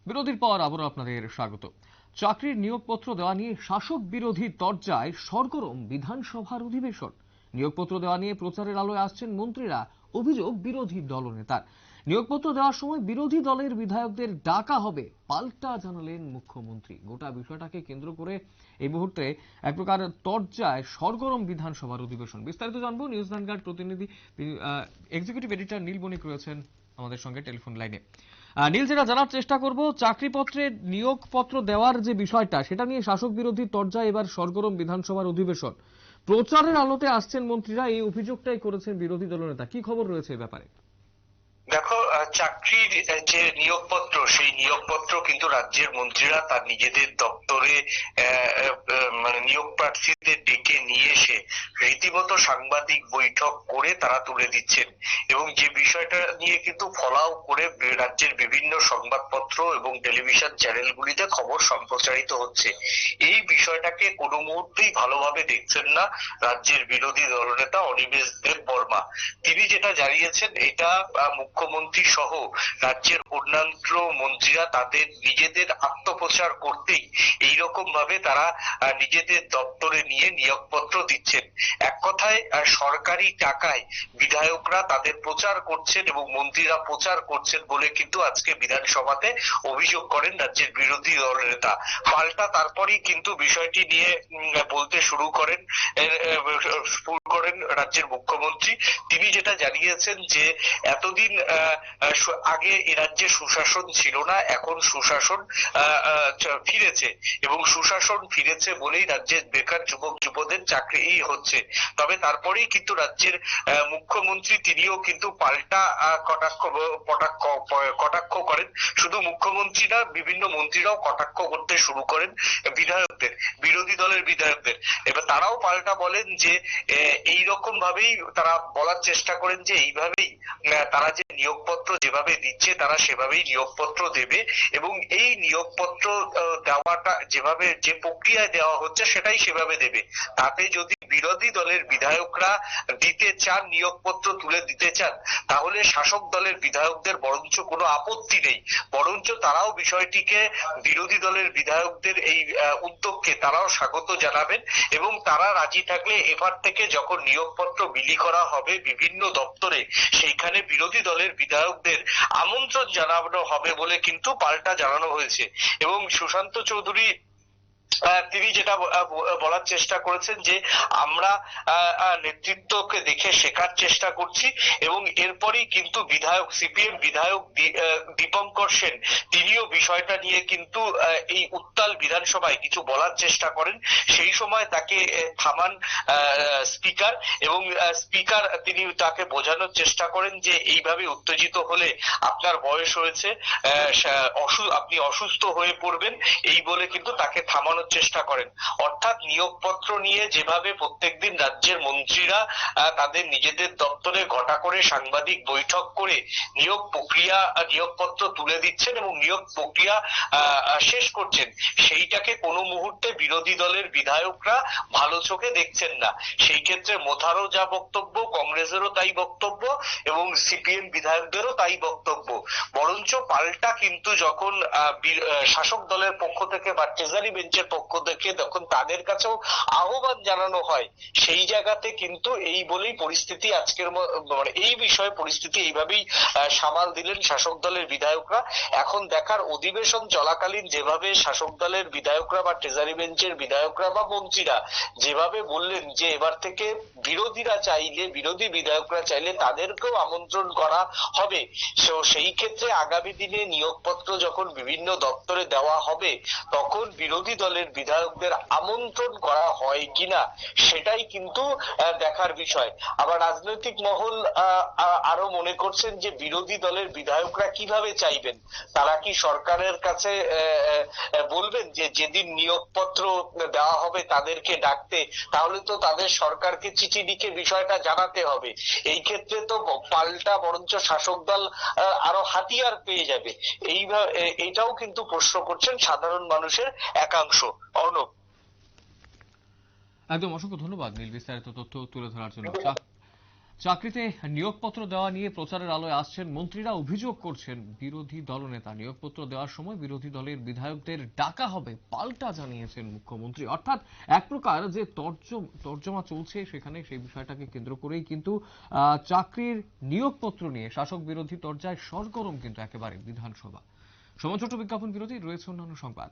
বিরতির পর আবারও আপনাদের স্বাগত। চাকরির নিয়োগপত্র দেওয়া নিয়ে শাসক বিরোধী তরজায় সরগরম বিধানসভার অধিবেশন। নিয়োগপত্র দেওয়া নিয়ে প্রচারের আলোয় আসছেন মন্ত্রীরা, অভিযোগ বিরোধী দলনেতার। নিয়োগপত্র দেওয়ার সময় বিরোধী দলের বিধায়কদের ডাকা হবে, পাল্টা জানালেন মুখ্যমন্ত্রী। গোটা বিষয়টাকে কেন্দ্র করে এই মুহূর্তে এক প্রকার তরজায় সরগরম বিধানসভার অধিবেশন। বিস্তারিত জানবো, নিউজ ভ্যানগার্ড প্রতিনিধি এক্সিকিউটিভ এডিটর নীল বণিক রয়েছেন আমাদের সঙ্গে টেলিফোন লাইনে। নীল, যেটা জানার চেষ্টা করব, চাকরিপত্রে নিয়োগপত্র দেওয়ার যে বিষয়টা, সেটা নিয়ে শাসক বিরোধী তরজায় এবার সরগরম বিধানসভার অধিবেশন। প্রচারের আলোতে আসছেন মন্ত্রীরা, এই অভিযোগটাই করেছেন বিরোধী দলনেতা। কি খবর রয়েছে এই ব্যাপারে? দেখো, চাকরির যে নিয়োগপত্র, সেই নিয়োগপত্র কিন্তু রাজ্যের মন্ত্রীরা তার নিজেদের দপ্তরে মানে নিয়োগ প্রার্থীদের ডেকে নিয়ে এসে রীতিমতো সাংবাদিক বৈঠক করে তারা তুলে দিচ্ছেন, এবং যে বিষয়টা নিয়ে কিন্তু ফলাও করে রাজ্যের বিভিন্ন সংবাদপত্র এবং টেলিভিশন চ্যানেলগুলিতে খবর সম্প্রচারিত হচ্ছে। এই বিষয়টাকে কোনো মুহূর্তেই ভালোভাবে দেখছেন না রাজ্যের বিরোধী দলনেতা অনিমেষ দেব বর্মা। তিনি যেটা জানিয়েছেন, এটা মুখ্যমন্ত্রী সহ রাজ্যের অন্যান্য মন্ত্রীরা তাদের নিজেদের আত্মপ্রচার করতেই এইরকম ভাবে তারা নিজেদের দপ্তরে নিয়ে নিয়োগপত্র দিচ্ছেন। এক কথায় সরকারি টাকায় বিধায়করা তাদের প্রচার করছেন এবং মন্ত্রীরা প্রচার করছেন বলে কিন্তু আজকে বিধানসভাতে অভিযোগ করেন রাজ্যের বিরোধী দলনেতা। পাল্টা তারপরেই কিন্তু বিষয়টি নিয়ে বলতে শুরু করেন রাজ্যের মুখ্যমন্ত্রী। তিনি যেটা জানিয়েছেন যে এতদিন আগে এ রাজ্যে সুশাসন ছিল না, এখন সুশাসন ফিরেছে, এবং সুশাসন ফিরেছে বলেই রাজ্যের বেকার যুবক যুবদের চাকরি হচ্ছে। তবে তারপরেই কিন্তু রাজ্যের মুখ্যমন্ত্রী তিনিও কিন্তু পাল্টা কটাক্ষ করেন। শুধু মুখ্যমন্ত্রী না, বিভিন্ন মন্ত্রীরাও কটাক্ষ করতে শুরু করেন বিধায়কদের, বিরোধী দলের বিধায়কদের। এবার তারাও পাল্টা বলেন যে এইরকম ভাবেই তারা বলার চেষ্টা করেন যে এইভাবেই তারা যে নিয়োগপত্র যেভাবে দিচ্ছে তারা সেভাবেই নিয়োগপত্র দেবে, এবং এই নিয়োগপত্র দেওয়াটা যেভাবে যে প্রক্রিয়ায় দেওয়া হচ্ছে সেটাই সেভাবে দেবে। তাতে যদি বিরোধী দলের বিধায়করা দিতে চান, নিয়োগপত্র তুলে দিতে চান, তাহলে শাসক দলের বিধায়কদের বরঞ্চ কোনো আপত্তি নেই, বরঞ্চ তারাও বিষয়টিকে, বিরোধী দলের বিধায়কদের এই উদ্যোগকে তারাও স্বাগত জানাবেন, এবং তারা রাজি থাকলে এবার থেকে যখন নিয়োগপত্র বিলি করা হবে বিভিন্ন দপ্তরে, সেইখানে বিরোধী দলের বিধায়কদের আমন্ত্রণ জানানো হবে বলে কিন্তু পাল্টা জানানো হয়েছে। এবং সুশান্ত চৌধুরী তিনি যেটা বলার চেষ্টা করেছেন যে আমরা নেতৃত্বকে দেখে শেখার চেষ্টা করছি, এবং এরপরই কিন্তু বিধায়ক, সিপিএম বিধায়ক দীপঙ্কর সেন, তিনিও বিষয়টা নিয়ে কিন্তু এই উত্তাল বিধানসভায় কিছু বলার চেষ্টা করেন। সেই সময় তাকে থামান স্পিকার, এবং স্পিকার তিনি তাকে বোঝানোর চেষ্টা করেন যে এইভাবে উত্তেজিত হলে আপনার বয়স হয়েছে, আপনি অসুস্থ হয়ে পড়বেন, এই বলে কিন্তু তাকে থামানোর চেষ্টা করেন। অর্থাৎ নিয়োগপত্র নিয়ে যেভাবে প্রত্যেকদিন রাজ্যের মন্ত্রীরা তাদের নিজেদের দপ্তরে ঘটা করে সাংবাদিক বৈঠক করে নিয়োগপত্র তুলে দিচ্ছেন এবং নিয়োগ প্রক্রিয়া শেষ করছেন, সেইটাকে কোনো মুহূর্তে বিরোধী দলের বিধায়করা ভালো চোখে দেখছেন না। সেই ক্ষেত্রে মোথারও যা বক্তব্য, কংগ্রেসেরও তাই বক্তব্য, এবং সিপিএম বিধায়কদেরও তাই বক্তব্য। বরঞ্চ পাল্টা কিন্তু যখন শাসক দলের পক্ষ থেকে বা ট্রেজারি বেঞ্চের পক্ষ থেকে যখন তাদের কাছেও আহ্বান জানানো হয়, সেই জায়গাতে কিন্তু এই বলেই পরিস্থিতি আজকের মানে এই বিষয়ে পরিস্থিতি এইভাবেই সামাল দিলেন শাসক দলের বিধায়করা। এখন দেখার অধিবেশন চলাকালীন যেভাবে শাসক দলের বিধায়করা বা ট্রেজারি বেঞ্চের বিধায়করা বা মন্ত্রীরা যেভাবে বললেন যে এবার থেকে বিরোধীরা চাইলে, বিরোধী বিধায়করা চাইলে তাদেরকেও আমন্ত্রণ করা হবে, সেই ক্ষেত্রে আগামী দিনে নিয়োগপত্র যখন বিভিন্ন দপ্তরে দেওয়া হবে তখন বিরোধী দলের বিধায়কদের আমন্ত্রণ করা হয় কিনা সেটাই কিন্তু দেখার বিষয়। আবার রাজনৈতিক মহল আরো মনে করছেন যে বিরোধী দলের বিধায়করা কিভাবে চাইবেন, তারা কি সরকারের কাছে বলবেন যে যেদিন নিয়োগপত্র দেওয়া হবে তাদেরকে ডাকতে, তাহলে তো তাদের সরকারকে চিঠি লিখে বিষয়টা জানাতে হবে। এই ক্ষেত্রে তো পাল্টা বরঞ্চ শাসক দল আরো হাতিয়ার পেয়ে যাবে। এইটাও কিন্তু প্রশ্ন করছেন সাধারণ মানুষের একাংশ। অর্ণব, একদম অসংখ্য ধন্যবাদ নীল বিস্তারিত তথ্য তুলে ধরার জন্য। চাকরিতে নিয়োগপত্র দেওয়া নিয়ে প্রচারের আলোয় আসছেন মন্ত্রীরা। অভিযোগ করছেন বিরোধী দলনেতা, নিয়োগপত্র দেওয়ার সময় বিরোধী দলের বিধায়কদের ডাকা হবে, পাল্টা জানিয়েছেন মুখ্যমন্ত্রী। অর্থাৎ এক প্রকার যে তর্জমা চলছে সেখানে সেই বিষয়টাকে কেন্দ্র করেই কিন্তু চাকরির নিয়োগপত্র নিয়ে শাসক বিরোধী তরজায় সরগরম কিন্তু একেবারে বিধানসভা। সময় ছোট বিজ্ঞাপন বিরতি, রয়েছে অন্যান্য সংবাদ।